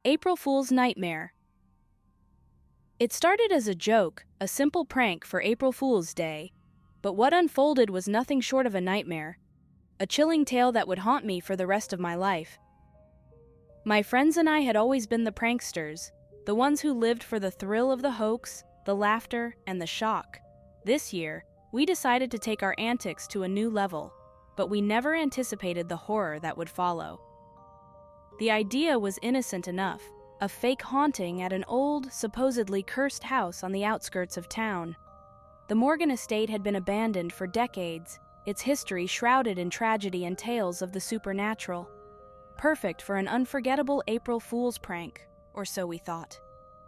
April Fool's Nightmare. It started as a joke, a simple prank for April Fool's Day, but what unfolded was nothing short of a nightmare, a chilling tale that would haunt me for the rest of my life. My friends and I had always been the pranksters, the ones who lived for the thrill of the hoax, the laughter, and the shock. This year, we decided to take our antics to a new level, but we never anticipated the horror that would follow. The idea was innocent enough, a fake haunting at an old, supposedly cursed house on the outskirts of town. The Morgan estate had been abandoned for decades, its history shrouded in tragedy and tales of the supernatural. Perfect for an unforgettable April Fool's prank, or so we thought.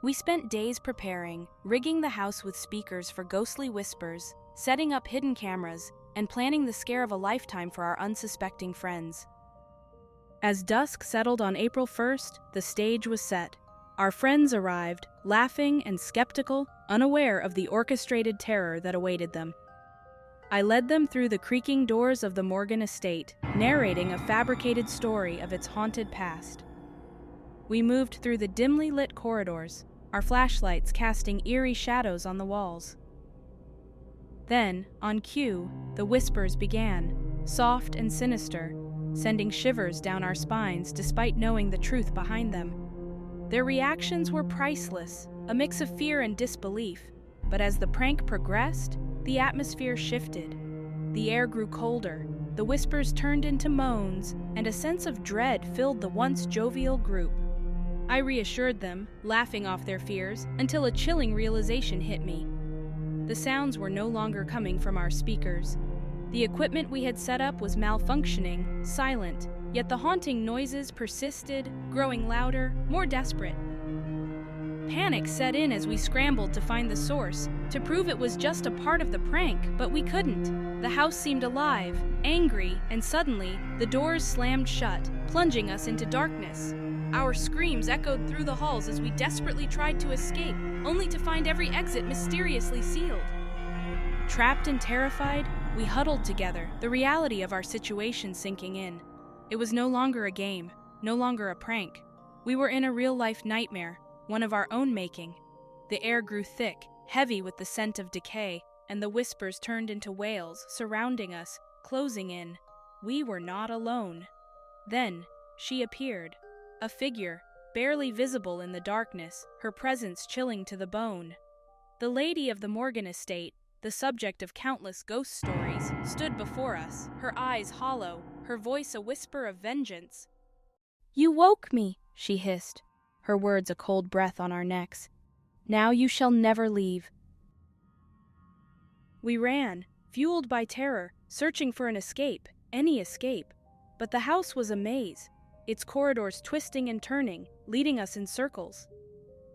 We spent days preparing, rigging the house with speakers for ghostly whispers, setting up hidden cameras, and planning the scare of a lifetime for our unsuspecting friends. As dusk settled on April 1st, the stage was set. Our friends arrived, laughing and skeptical, unaware of the orchestrated terror that awaited them. I led them through the creaking doors of the Morgan estate, narrating a fabricated story of its haunted past. We moved through the dimly lit corridors, our flashlights casting eerie shadows on the walls. Then, on cue, the whispers began, soft and sinister, sending shivers down our spines despite knowing the truth behind them. Their reactions were priceless, a mix of fear and disbelief, but as the prank progressed, the atmosphere shifted. The air grew colder, the whispers turned into moans, and a sense of dread filled the once jovial group. I reassured them, laughing off their fears, until a chilling realization hit me. The sounds were no longer coming from our speakers. The equipment we had set up was malfunctioning, silent, yet the haunting noises persisted, growing louder, more desperate. Panic set in as we scrambled to find the source, to prove it was just a part of the prank, but we couldn't. The house seemed alive, angry, and suddenly, the doors slammed shut, plunging us into darkness. Our screams echoed through the halls as we desperately tried to escape, only to find every exit mysteriously sealed. Trapped and terrified, we huddled together, the reality of our situation sinking in. It was no longer a game, no longer a prank. We were in a real-life nightmare, one of our own making. The air grew thick, heavy with the scent of decay, and the whispers turned into wails, surrounding us, closing in. We were not alone. Then, she appeared, a figure, barely visible in the darkness, her presence chilling to the bone. The lady of the Morgan estate, the subject of countless ghost stories, stood before us, her eyes hollow, her voice a whisper of vengeance. "You woke me," she hissed, her words a cold breath on our necks. "Now you shall never leave." We ran, fueled by terror, searching for an escape, any escape. But the house was a maze, its corridors twisting and turning, leading us in circles.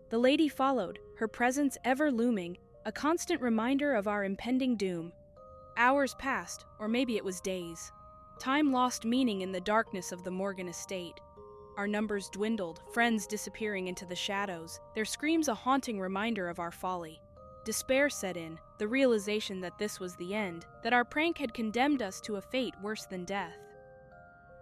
The lady followed, her presence ever looming, a constant reminder of our impending doom. Hours passed, or maybe it was days. Time lost meaning in the darkness of the Morgan estate. Our numbers dwindled, friends disappearing into the shadows, their screams a haunting reminder of our folly. Despair set in, the realization that this was the end, that our prank had condemned us to a fate worse than death.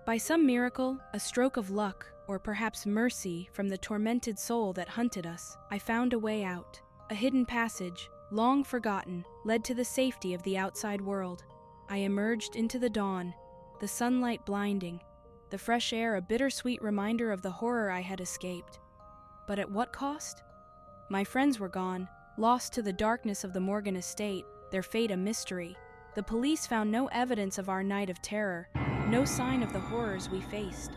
By some miracle, a stroke of luck, or perhaps mercy from the tormented soul that hunted us, I found a way out. A hidden passage, long forgotten, led to the safety of the outside world. I emerged into the dawn, the sunlight blinding, the fresh air a bittersweet reminder of the horror I had escaped. But at what cost? My friends were gone, lost to the darkness of the Morgan estate, their fate a mystery. The police found no evidence of our night of terror, no sign of the horrors we faced.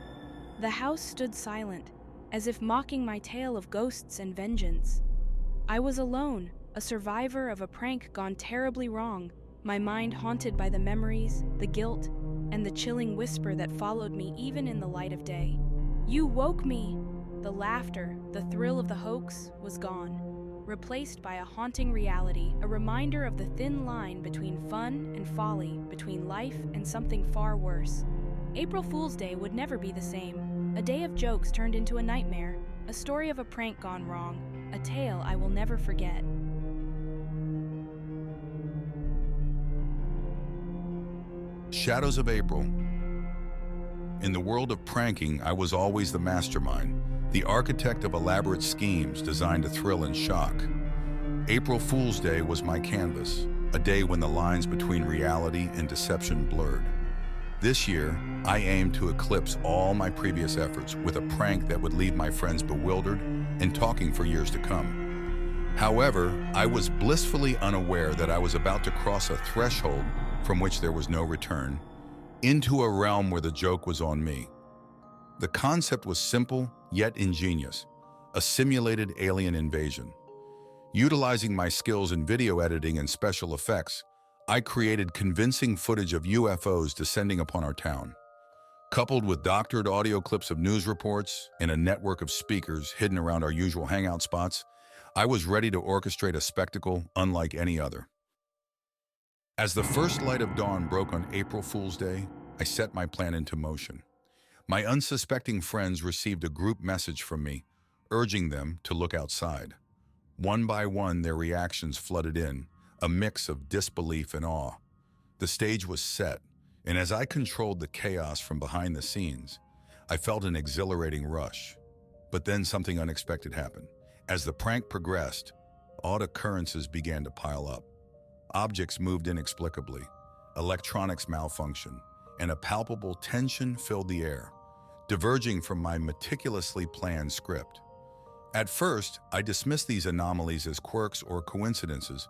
The house stood silent, as if mocking my tale of ghosts and vengeance. I was alone, a survivor of a prank gone terribly wrong, my mind haunted by the memories, the guilt, and the chilling whisper that followed me even in the light of day. "You woke me!" The laughter, the thrill of the hoax, was gone, replaced by a haunting reality, a reminder of the thin line between fun and folly, between life and something far worse. April Fool's Day would never be the same. A day of jokes turned into a nightmare, a story of a prank gone wrong, a tale I will never forget. Shadows of April. In the world of pranking, I was always the mastermind, the architect of elaborate schemes designed to thrill and shock. April Fool's Day was my canvas, a day when the lines between reality and deception blurred. This year, I aimed to eclipse all my previous efforts with a prank that would leave my friends bewildered and talking for years to come. However, I was blissfully unaware that I was about to cross a threshold from which there was no return, into a realm where the joke was on me. The concept was simple, yet ingenious, a simulated alien invasion. Utilizing my skills in video editing and special effects, I created convincing footage of UFOs descending upon our town. Coupled with doctored audio clips of news reports and a network of speakers hidden around our usual hangout spots, I was ready to orchestrate a spectacle unlike any other. As the first light of dawn broke on April Fool's Day, I set my plan into motion. My unsuspecting friends received a group message from me, urging them to look outside. One by one, their reactions flooded in, a mix of disbelief and awe. The stage was set, and as I controlled the chaos from behind the scenes, I felt an exhilarating rush. But then something unexpected happened. As the prank progressed, odd occurrences began to pile up. Objects moved inexplicably, electronics malfunctioned, and a palpable tension filled the air, diverging from my meticulously planned script. At first, I dismissed these anomalies as quirks or coincidences,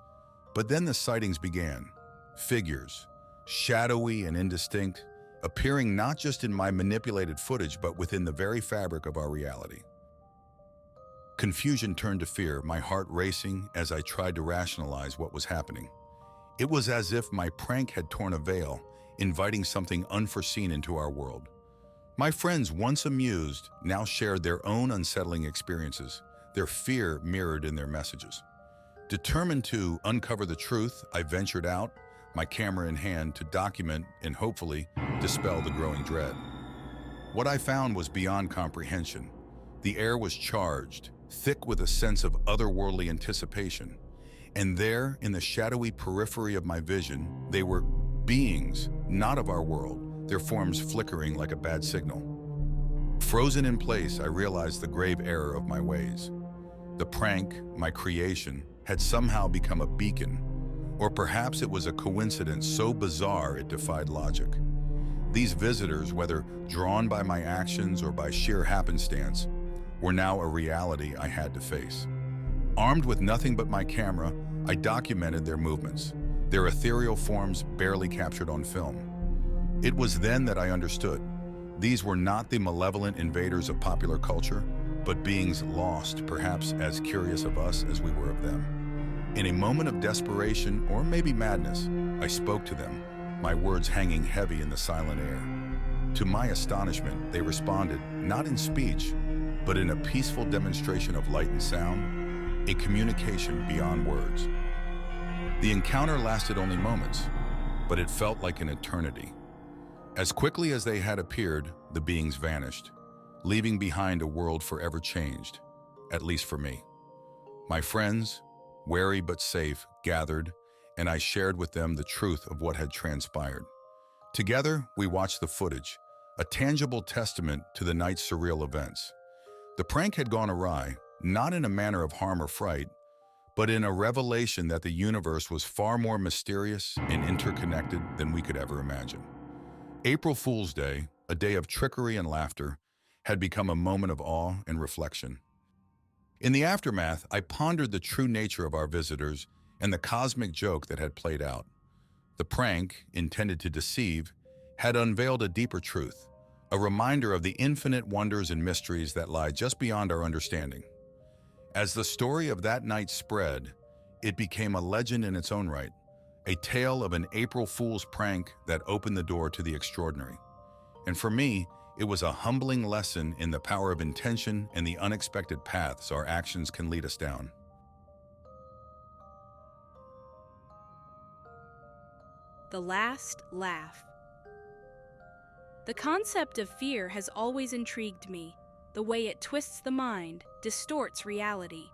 but then the sightings began. Figures, shadowy and indistinct, appearing not just in my manipulated footage but within the very fabric of our reality. Confusion turned to fear, my heart racing as I tried to rationalize what was happening. It was as if my prank had torn a veil, inviting something unforeseen into our world. My friends, once amused, now shared their own unsettling experiences, their fear mirrored in their messages. Determined to uncover the truth, I ventured out, my camera in hand, to document and hopefully dispel the growing dread. What I found was beyond comprehension. The air was charged, thick with a sense of otherworldly anticipation. And there, in the shadowy periphery of my vision, they were beings, not of our world, their forms flickering like a bad signal. Frozen in place, I realized the grave error of my ways. The prank, my creation, had somehow become a beacon, or perhaps it was a coincidence so bizarre it defied logic. These visitors, whether drawn by my actions or by sheer happenstance, were now a reality I had to face. Armed with nothing but my camera, I documented their movements, their ethereal forms barely captured on film. It was then that I understood. These were not the malevolent invaders of popular culture, but beings lost, perhaps as curious of us as we were of them. In a moment of desperation, or maybe madness, I spoke to them, my words hanging heavy in the silent air. To my astonishment, they responded, not in speech, but in a peaceful demonstration of light and sound, a communication beyond words. The encounter lasted only moments, but it felt like an eternity. As quickly as they had appeared, the beings vanished, leaving behind a world forever changed, at least for me. My friends, wary but safe, gathered, and I shared with them the truth of what had transpired. Together, we watched the footage, a tangible testament to the night's surreal events. The prank had gone awry, not in a manner of harm or fright, but in a revelation that the universe was far more mysterious and interconnected than we could ever imagine. April Fool's Day, a day of trickery and laughter, had become a moment of awe and reflection. In the aftermath, I pondered the true nature of our visitors and the cosmic joke that had played out. The prank, intended to deceive, had unveiled a deeper truth, a reminder of the infinite wonders and mysteries that lie just beyond our understanding. As the story of that night spread, it became a legend in its own right, a tale of an April Fool's prank that opened the door to the extraordinary. And for me, it was a humbling lesson in the power of intention and the unexpected paths our actions can lead us down. The last laugh. The concept of fear has always intrigued me, the way it twists the mind, distorts reality.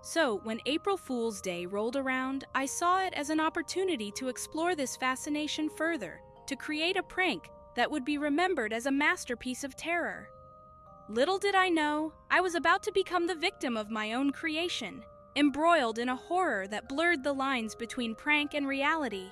So, when April Fool's Day rolled around, I saw it as an opportunity to explore this fascination further, to create a prank that would be remembered as a masterpiece of terror. Little did I know, I was about to become the victim of my own creation, embroiled in a horror that blurred the lines between prank and reality.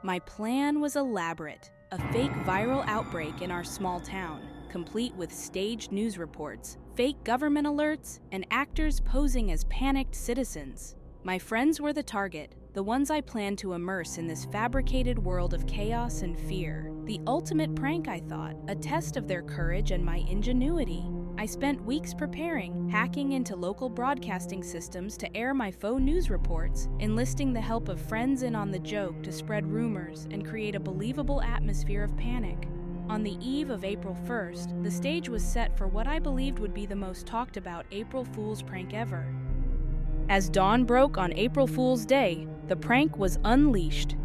My plan was elaborate, a fake viral outbreak in our small town, complete with staged news reports, fake government alerts, and actors posing as panicked citizens. My friends were the target, the ones I planned to immerse in this fabricated world of chaos and fear. The ultimate prank, I thought, a test of their courage and my ingenuity. I spent weeks preparing, hacking into local broadcasting systems to air my faux news reports, enlisting the help of friends in on the joke to spread rumors and create a believable atmosphere of panic. On the eve of April 1st, the stage was set for what I believed would be the most talked about April Fool's prank ever. As dawn broke on April Fool's Day, the prank was unleashed.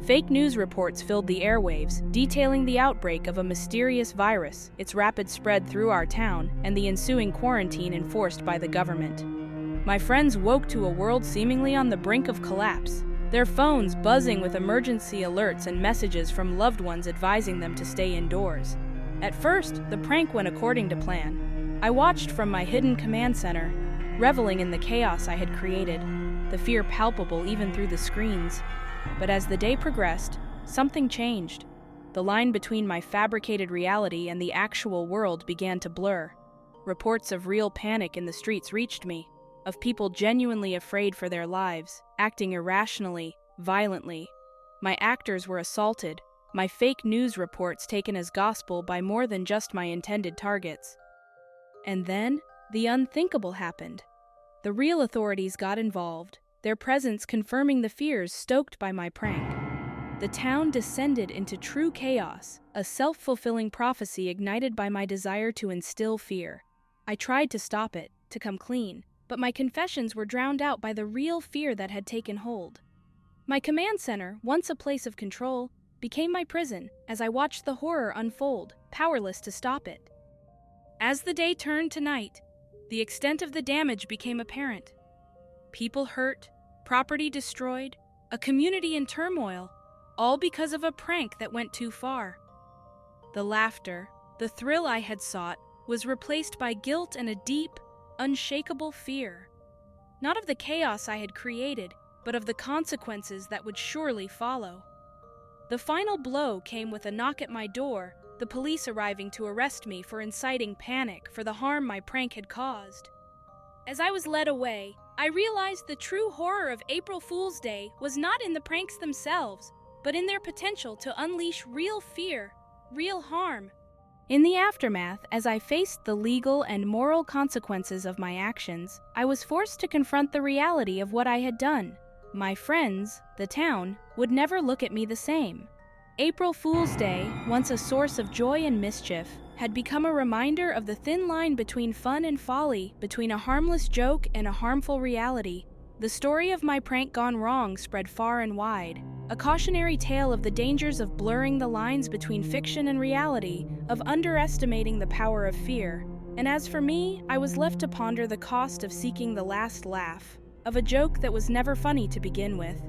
Fake news reports filled the airwaves, detailing the outbreak of a mysterious virus, its rapid spread through our town, and the ensuing quarantine enforced by the government. My friends woke to a world seemingly on the brink of collapse, their phones buzzing with emergency alerts and messages from loved ones advising them to stay indoors. At first, the prank went according to plan. I watched from my hidden command center, reveling in the chaos I had created, the fear palpable even through the screens. But as the day progressed, something changed. The line between my fabricated reality and the actual world began to blur. Reports of real panic in the streets reached me, of people genuinely afraid for their lives, acting irrationally, violently. My actors were assaulted, my fake news reports taken as gospel by more than just my intended targets. And then, the unthinkable happened. The real authorities got involved, their presence confirming the fears stoked by my prank. The town descended into true chaos, a self-fulfilling prophecy ignited by my desire to instill fear. I tried to stop it, to come clean, but my confessions were drowned out by the real fear that had taken hold. My command center, once a place of control, became my prison as I watched the horror unfold, powerless to stop it. As the day turned to night, the extent of the damage became apparent. People hurt, property destroyed, a community in turmoil, all because of a prank that went too far. The laughter, the thrill I had sought, was replaced by guilt and a deep, unshakable fear. Not of the chaos I had created, but of the consequences that would surely follow. The final blow came with a knock at my door, the police arriving to arrest me for inciting panic for the harm my prank had caused. As I was led away, I realized the true horror of April Fool's Day was not in the pranks themselves, but in their potential to unleash real fear, real harm. In the aftermath, as I faced the legal and moral consequences of my actions, I was forced to confront the reality of what I had done. My friends, the town, would never look at me the same. April Fool's Day, once a source of joy and mischief, had become a reminder of the thin line between fun and folly, between a harmless joke and a harmful reality. The story of my prank gone wrong spread far and wide, a cautionary tale of the dangers of blurring the lines between fiction and reality, of underestimating the power of fear. And as for me, I was left to ponder the cost of seeking the last laugh, of a joke that was never funny to begin with.